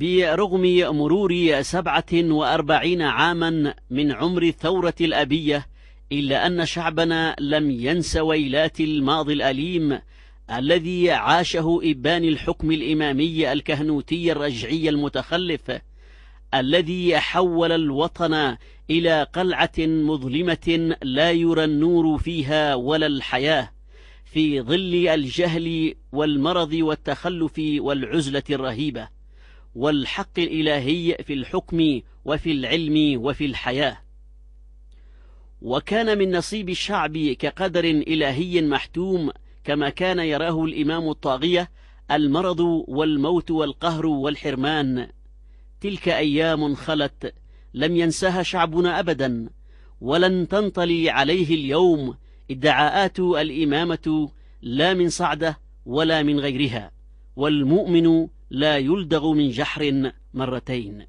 برغم مرور 47 عاما من عمر الثورة الأبية، إلا أن شعبنا لم ينس ويلات الماضي الأليم الذي عاشه إبان الحكم الإمامي الكهنوتي الرجعي المتخلف، الذي حول الوطن إلى قلعة مظلمة لا يرى النور فيها ولا الحياة، في ظل الجهل والمرض والتخلف والعزلة الرهيبة، والحق الإلهي في الحكم وفي العلم وفي الحياة. وكان من نصيب الشعب كقدر إلهي محتوم، كما كان يراه الإمام الطاغية، المرض والموت والقهر والحرمان. تلك أيام خلت لم ينساها شعبنا أبدا، ولن تنطلي عليه اليوم ادعاءات الإمامة لا من صعدة ولا من غيرها، والمؤمن لا يلدغ من جحر مرتين.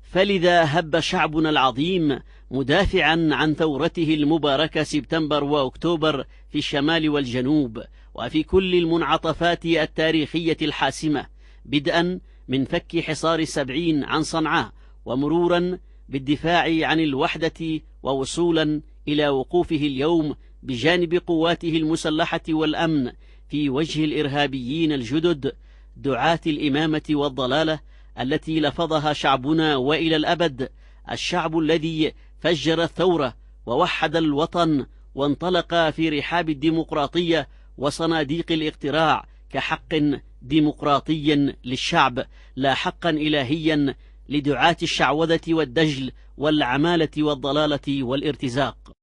فلذا هب شعبنا العظيم مدافعا عن ثورته المباركة سبتمبر وأكتوبر في الشمال والجنوب، وفي كل المنعطفات التاريخية الحاسمة، بدءا من فك حصار 70 عن صنعاء، ومرورا بالدفاع عن الوحدة، ووصولا إلى وقوفه اليوم بجانب قواته المسلحة والأمن في وجه الإرهابيين الجدد دعاة الإمامة والضلالة التي لفظها شعبنا وإلى الأبد، الشعب الذي فجر الثورة ووحد الوطن وانطلق في رحاب الديمقراطية وصناديق الاقتراع كحق ديمقراطي للشعب، لا حقا إلهيا لدعاة الشعوذة والدجل والعمالة والضلالة والارتزاق.